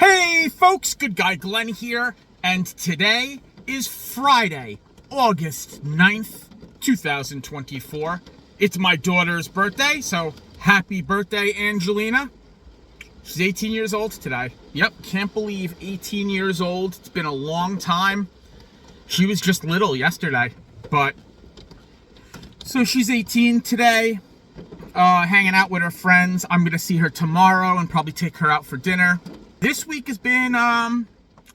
Hey folks, Good Guy Glenn here, and today is Friday, August 9th, 2024. It's my daughter's birthday, so happy birthday, Angelina. She's 18 years old today. Yep, can't believe 18 years old. It's been a long time. She was just little yesterday, but so she's 18 today, hanging out with her friends. I'm gonna see her tomorrow and probably take her out for dinner. This week has been,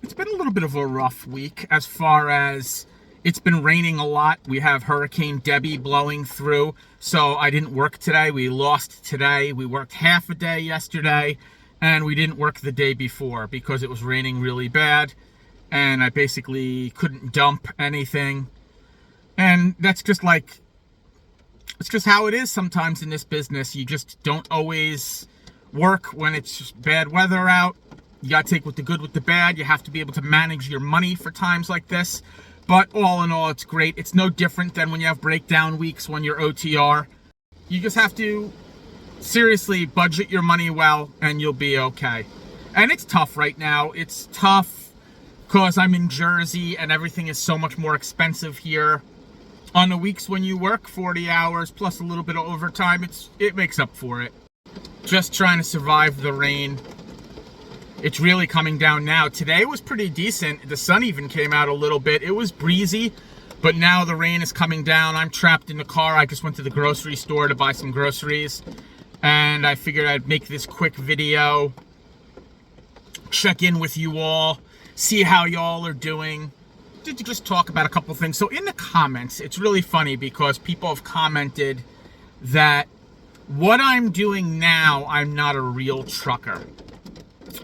it's been a little bit of a rough week as far as it's been raining a lot. We have Hurricane Debbie blowing through, so I didn't work today. We lost today. We worked half a day yesterday, and we didn't work the day before because it was raining really bad, and I basically couldn't dump anything. And that's just like, it's just how it is sometimes in this business. You just don't always work when it's just bad weather out. You gotta take with the good with the bad. You have to be able to manage your money for times like this. But all in all, it's great. It's no different than when you have breakdown weeks when you're OTR. You just have to seriously budget your money well and you'll be okay. And it's tough right now. It's tough because I'm in Jersey and everything is so much more expensive here. On the weeks when you work 40 hours plus a little bit of overtime, it makes up for it. Just trying to survive the rain. It's really coming down now. Today was pretty decent. The sun even came out a little bit. It was breezy, but now the rain is coming down. I'm trapped in the car. I just went to the grocery store to buy some groceries, and I figured I'd make this quick video, check in with you all, see how y'all are doing, to just talk about a couple things. So in the comments, it's really funny because people have commented that what I'm doing now, I'm not a real trucker.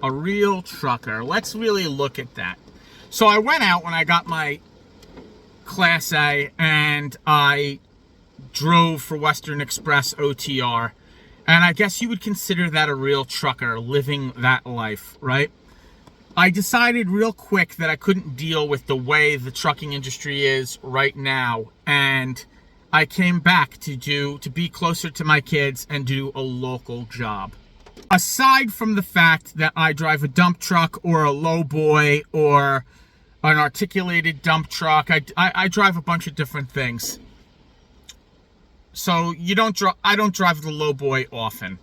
A real trucker. Let's really look at that. So I went out when I got my Class A and I drove for Western Express OTR. And I guess you would consider that a real trucker living that life, right? I decided real quick that I couldn't deal with the way the trucking industry is right now. And I came back to be closer to my kids and do a local job. Aside from the fact that I drive a dump truck or a lowboy or an articulated dump truck, I drive a bunch of different things. So I don't drive the lowboy often.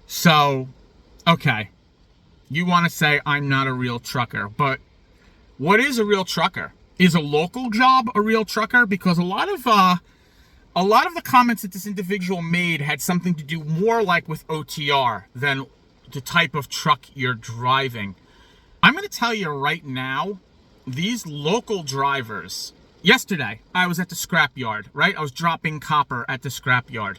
So, okay. You want to say I'm not a real trucker, but what is a real trucker? Is a local job a real trucker? Because a lot of the comments that this individual made had something to do more like with OTR than the type of truck you're driving. I'm going to tell you right now, these local drivers, yesterday I was at the scrapyard, right? I was dropping copper at the scrapyard.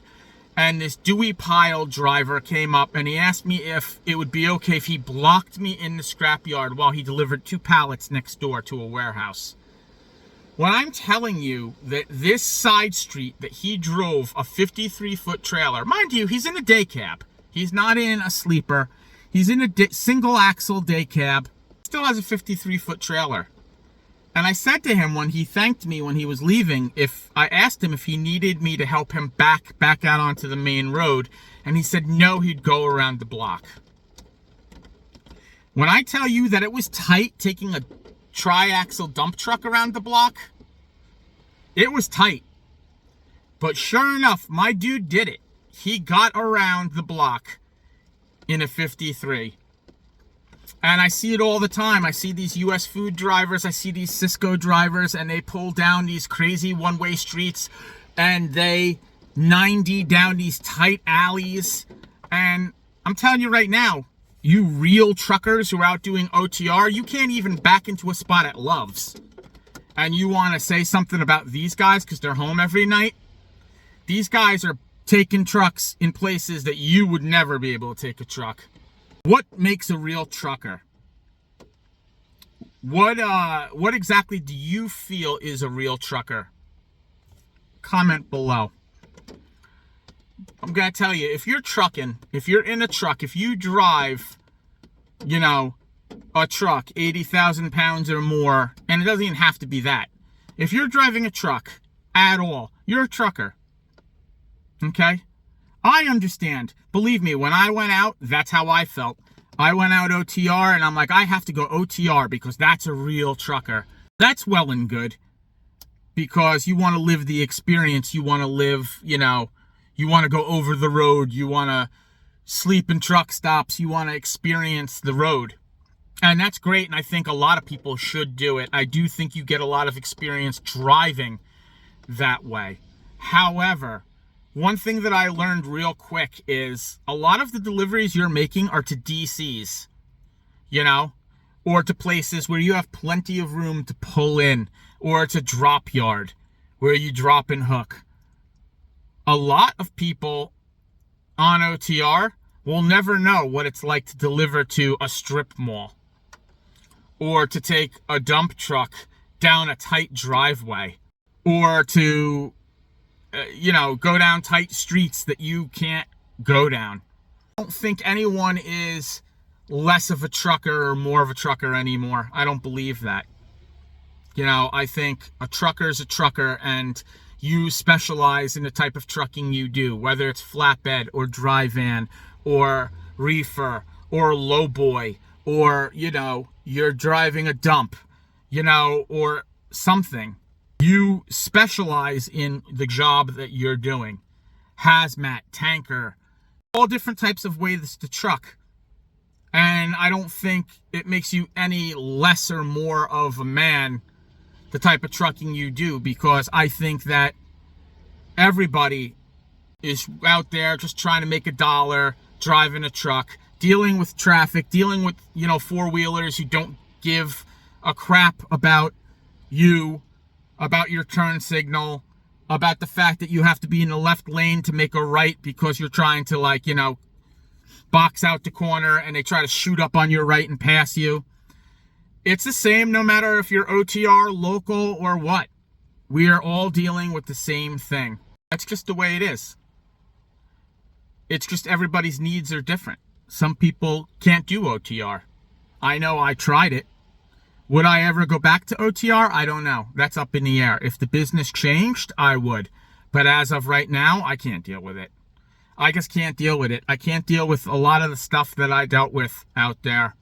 And this Dewey Pile driver came up and he asked me if it would be okay if he blocked me in the scrapyard while he delivered 2 pallets next door to a warehouse. When I'm telling you that this side street that he drove a 53-foot trailer, mind you, he's in a day cab. He's not in a sleeper. He's in a single axle day cab. Still has a 53-foot trailer. And I said to him when he thanked me when he was leaving, I asked him if he needed me to help him back out onto the main road. And he said no, he'd go around the block. When I tell you that it was tight taking a tri-axle dump truck around the block, it was tight. But sure enough, my dude did it. He got around the block in a 53. And I see it all the time. I see these US food drivers, I see these Cisco drivers, and they pull down these crazy one-way streets and they 90 down these tight alleys. And I'm telling you right now, you real truckers who are out doing OTR, you can't even back into a spot at Love's. And you want to say something about these guys because they're home every night? These guys are taking trucks in places that you would never be able to take a truck. What makes a real trucker? What exactly do you feel is a real trucker? Comment below. I'm going to tell you, if you're trucking, if you're in a truck, if you drive, you know, a truck 80,000 pounds or more, and it doesn't even have to be that. If you're driving a truck at all, you're a trucker. Okay? I understand. Believe me, when I went out, that's how I felt. I went out OTR and I'm like, I have to go OTR because that's a real trucker. That's well and good because you want to live the experience. You want to live, you want to go over the road. You want to sleep in truck stops. You want to experience the road. And that's great. And I think a lot of people should do it. I do think you get a lot of experience driving that way. However, one thing that I learned real quick is a lot of the deliveries you're making are to DCs, or to places where you have plenty of room to pull in, or it's a drop yard where you drop and hook. A lot of people on OTR will never know what it's like to deliver to a strip mall or to take a dump truck down a tight driveway or to go down tight streets that you can't go down. I don't think anyone is less of a trucker or more of a trucker anymore. I don't believe that. I think a trucker is a trucker, and you specialize in the type of trucking you do, whether it's flatbed or dry van or reefer or lowboy, or, you're driving a dump, or something. You specialize in the job that you're doing. Hazmat, tanker, all different types of ways to truck. And I don't think it makes you any less or more of a man, the type of trucking you do, because I think that everybody is out there just trying to make a dollar, driving a truck, dealing with traffic, dealing with, four-wheelers who don't give a crap about you, about your turn signal, about the fact that you have to be in the left lane to make a right because you're trying to box out the corner and they try to shoot up on your right and pass you. It's the same no matter if you're OTR, local, or what. We are all dealing with the same thing. That's just the way it is. It's just everybody's needs are different. Some people can't do OTR. I know I tried it. Would I ever go back to OTR? I don't know. That's up in the air. If the business changed, I would. But as of right now, I can't deal with it. I just can't deal with it. I can't deal with a lot of the stuff that I dealt with out there.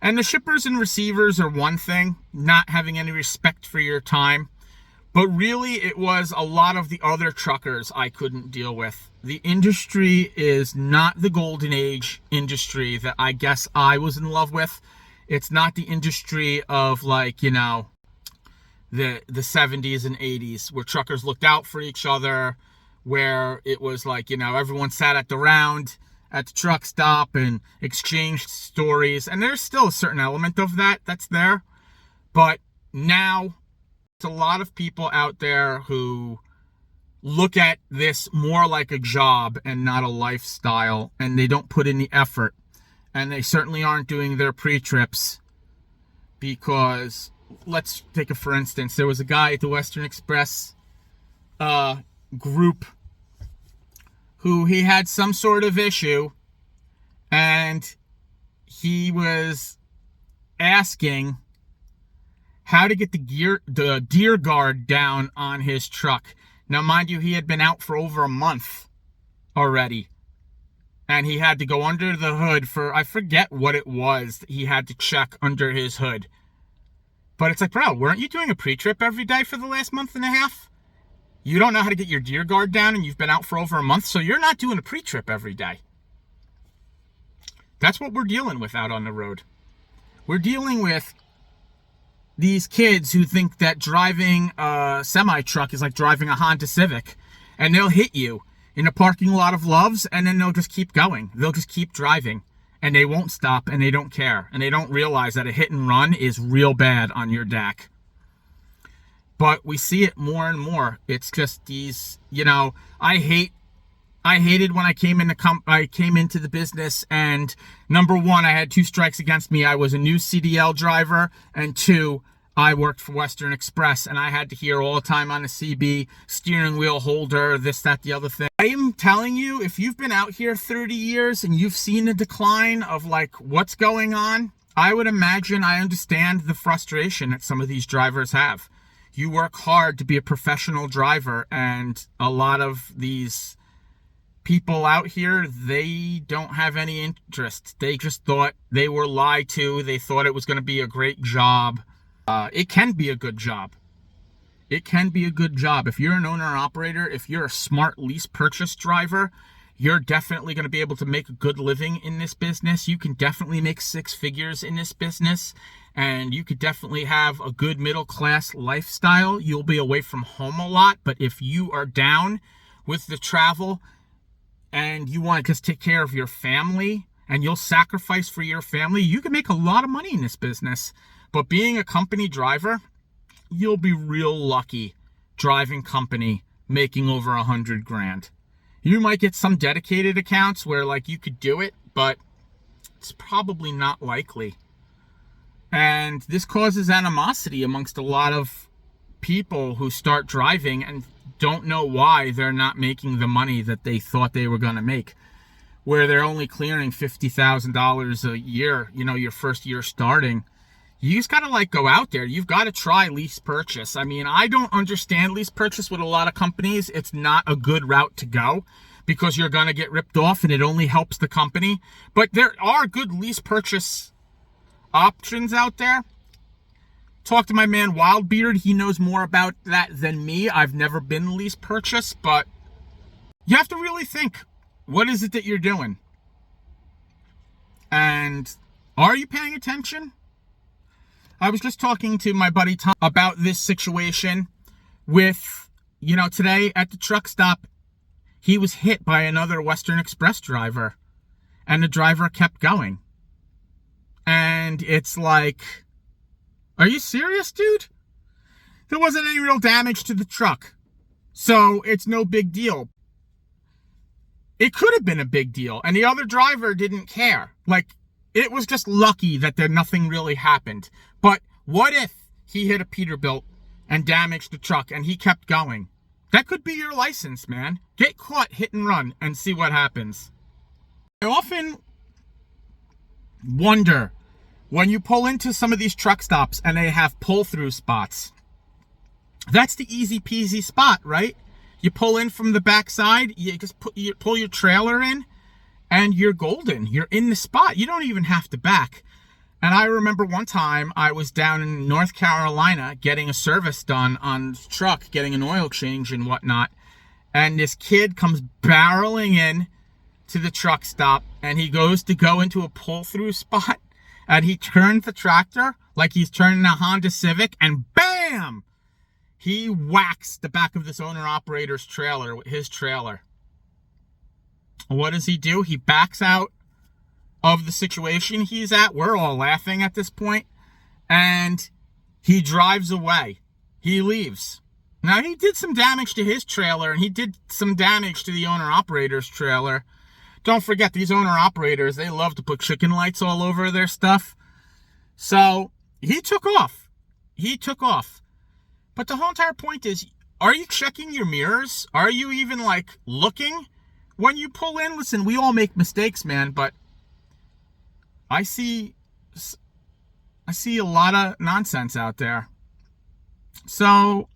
And the shippers and receivers are one thing, not having any respect for your time. But really, it was a lot of the other truckers I couldn't deal with. The industry is not the golden age industry that I guess I was in love with. It's not the industry of the 70s and 80s where truckers looked out for each other, where it was everyone sat at the round at the truck stop and exchanged stories. And there's still a certain element of that's there. But now it's a lot of people out there who look at this more like a job and not a lifestyle, and they don't put in the effort. And they certainly aren't doing their pre-trips because, let's take it for instance, there was a guy at the Western Express group who he had some sort of issue, and he was asking how to get the deer guard down on his truck. Now, mind you, he had been out for over a month already. And he had to go under the hood for, I forget what it was that he had to check under his hood. But it's bro, weren't you doing a pre-trip every day for the last month and a half? You don't know how to get your deer guard down and you've been out for over a month, so you're not doing a pre-trip every day. That's what we're dealing with out on the road. We're dealing with these kids who think that driving a semi-truck is like driving a Honda Civic, and they'll hit you in a parking lot of Love's, and then they'll just keep going. They'll just keep driving, and they won't stop, and they don't care, and they don't realize that a hit and run is real bad on your DAC. But we see it more and more. It's just these, I hated when I came into the business, and number one, I had 2 strikes against me. I was a new CDL driver, and 2, I worked for Western Express, and I had to hear all the time on the CB, steering wheel holder, this, that, the other thing. I am telling you, if you've been out here 30 years and you've seen the decline of what's going on, I would imagine I understand the frustration that some of these drivers have. You work hard to be a professional driver, and a lot of these people out here, they don't have any interest. They just thought they were lied to. They thought it was going to be a great job. It can be a good job. It can be a good job. If you're an owner-operator, if you're a smart lease purchase driver, you're definitely going to be able to make a good living in this business. You can definitely make six figures in this business, and you could definitely have a good middle-class lifestyle. You'll be away from home a lot, but if you are down with the travel and you want to just take care of your family and you'll sacrifice for your family, you can make a lot of money in this business. But being a company driver, you'll be real lucky driving company, making over 100 grand. You might get some dedicated accounts where like you could do it, but it's probably not likely. And this causes animosity amongst a lot of people who start driving and don't know why they're not making the money that they thought they were going to make, where they're only clearing $50,000 a year, you know, your first year starting. You just got to like go out there. You've got to try lease purchase. I mean, I don't understand lease purchase with a lot of companies. It's not a good route to go because you're going to get ripped off and it only helps the company. But there are good lease purchase options out there. Talk to my man Wildbeard. He knows more about that than me. I've never been lease purchase, but you have to really think, what is it that you're doing? And are you paying attention? I was just talking to my buddy Tom about this situation with, you know, today at the truck stop, he was hit by another Western Express driver and the driver kept going. And it's like, are you serious, dude? There wasn't any real damage to the truck, so it's no big deal. It could have been a big deal, and the other driver didn't care. Like, it was just lucky that nothing really happened. But what if he hit a Peterbilt and damaged the truck and he kept going? That could be your license, man. Get caught, hit and run, and see what happens. I often wonder, when you pull into some of these truck stops and they have pull-through spots, that's the easy peasy spot, right? You pull in from the backside, you just pull your trailer in, and you're golden. You're in the spot. You don't even have to back. And I remember one time I was down in North Carolina getting a service done on the truck, getting an oil change and whatnot. And this kid comes barreling in to the truck stop, and he goes to go into a pull-through spot. And he turned the tractor like he's turning a Honda Civic, and bam! He whacks the back of this owner-operator's trailer with his trailer. What does he do? He backs out of the situation he's at. We're all laughing at this point. And he drives away. He leaves. Now, he did some damage to his trailer, and he did some damage to the owner-operator's trailer. Don't forget, these owner-operators, they love to put chicken lights all over their stuff. So, he took off. He took off. But the whole entire point is, are you checking your mirrors? Are you even, like, looking when you pull in? Listen, we all make mistakes, man, but I see a lot of nonsense out there. So,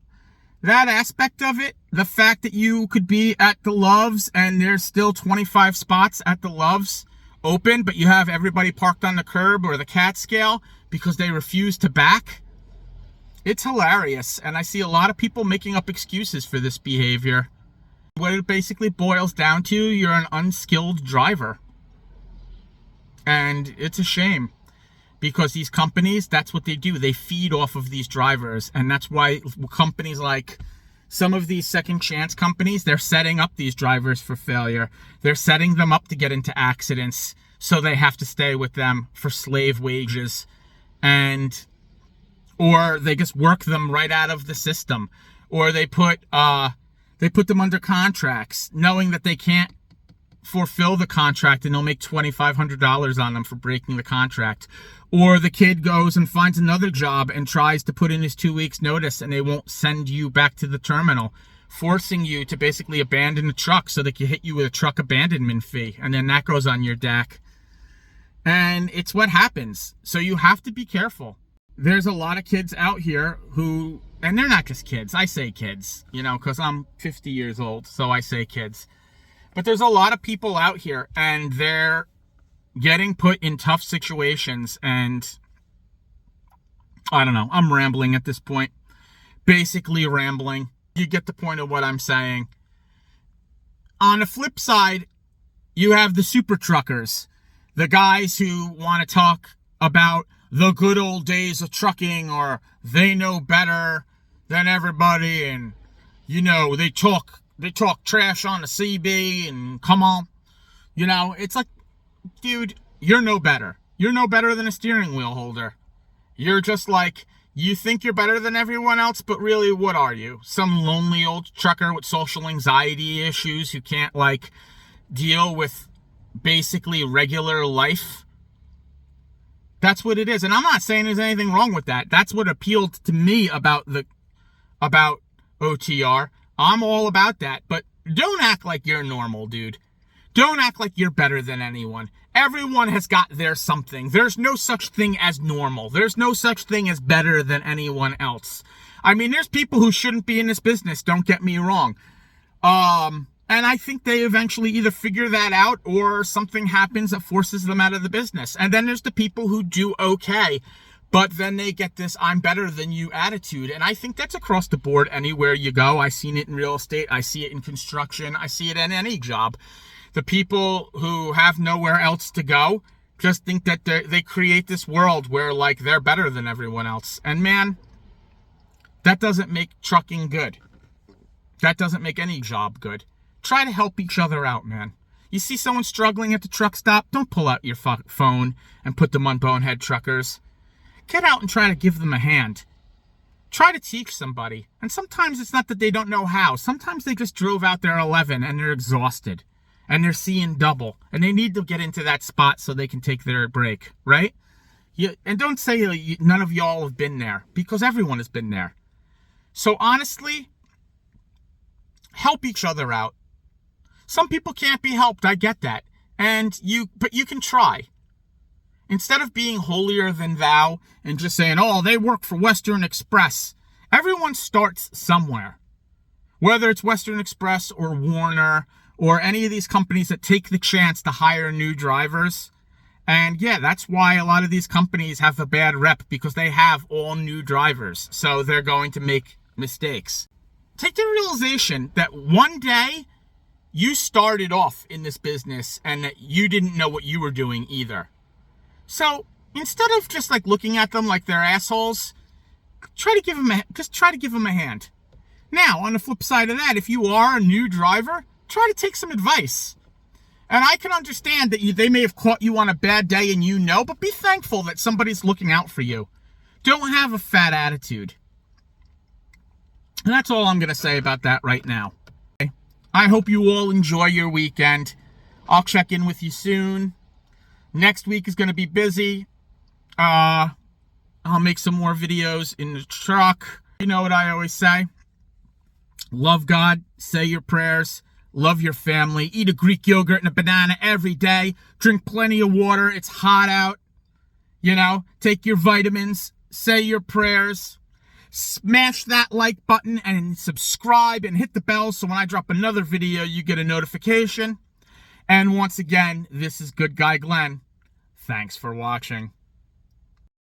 that aspect of it, the fact that you could be at the Loves and there's still 25 spots at the Loves open, but you have everybody parked on the curb or the cat scale because they refuse to back, it's hilarious. And I see a lot of people making up excuses for this behavior. What it basically boils down to, you're an unskilled driver. And it's a shame. Because these companies, that's what they do. They feed off of these drivers. And that's why companies like some of these second chance companies, they're setting up these drivers for failure. They're setting them up to get into accidents. So they have to stay with them for slave wages. Or they just work them right out of the system. Or they put them under contracts knowing that they can't fulfill the contract and they'll make $2,500 on them for breaking the contract. Or the kid goes and finds another job and tries to put in his 2 weeks notice and they won't send you back to the terminal, forcing you to basically abandon the truck so they can hit you with a truck abandonment fee. And then that goes on your DAC. And it's what happens. So you have to be careful. There's a lot of kids out here who, and they're not just kids. I say kids, you know, because I'm 50 years old, so I say kids. But there's a lot of people out here, and they're getting put in tough situations, and I don't know. I'm rambling at this point. Basically rambling. You get the point of what I'm saying. On the flip side, you have the super truckers, the guys who want to talk about the good old days of trucking, or they know better than everybody, and you know, they talk trash on the CB, and come on. You know, it's like, dude, you're no better. You're no better than a steering wheel holder. You're just like, you think you're better than everyone else, but really, what are you? Some lonely old trucker with social anxiety issues who can't, like, deal with basically regular life? That's what it is. And I'm not saying there's anything wrong with that. That's what appealed to me about OTR. I'm all about that. But don't act like you're normal, dude. Don't act like you're better than anyone. Everyone has got their something. There's no such thing as normal. There's no such thing as better than anyone else. I mean, there's people who shouldn't be in this business, don't get me wrong. And I think they eventually either figure that out or something happens that forces them out of the business. And then there's the people who do okay, but then they get this I'm better than you attitude. And I think that's across the board anywhere you go. I've seen it in real estate. I see it in construction. I see it in any job. The people who have nowhere else to go just think that they create this world where, like, they're better than everyone else. And man, that doesn't make trucking good. That doesn't make any job good. Try to help each other out, man. You see someone struggling at the truck stop, don't pull out your phone and put them on Bonehead Truckers. Get out and try to give them a hand. Try to teach somebody. And sometimes it's not that they don't know how. Sometimes they just drove out there 11 and they're exhausted. And they're seeing double. And they need to get into that spot so they can take their break, right? And don't say none of y'all have been there, because everyone has been there. So honestly, help each other out. Some people can't be helped, I get that. But you can try. Instead of being holier than thou and just saying, oh, they work for Western Express. Everyone starts somewhere. Whether it's Western Express or Warner or any of these companies that take the chance to hire new drivers. And yeah, that's why a lot of these companies have a bad rep, because they have all new drivers. So they're going to make mistakes. Take the realization that one day you started off in this business and that you didn't know what you were doing either. So instead of just like looking at them like they're assholes, try to give them a hand. Now, on the flip side of that, if you are a new driver, try to take some advice. And I can understand that they may have caught you on a bad day and you know, but be thankful that somebody's looking out for you. Don't have a fat attitude. And that's all I'm going to say about that right now. Okay? I hope you all enjoy your weekend. I'll check in with you soon. Next week is going to be busy. I'll make some more videos in the truck. You know what I always say? Love God, say your prayers, love your family, eat a Greek yogurt and a banana every day, drink plenty of water, it's hot out, you know, take your vitamins, say your prayers, smash that like button and subscribe and hit the bell so when I drop another video, you get a notification. And once again, this is Good Guy Glenn. Thanks for watching.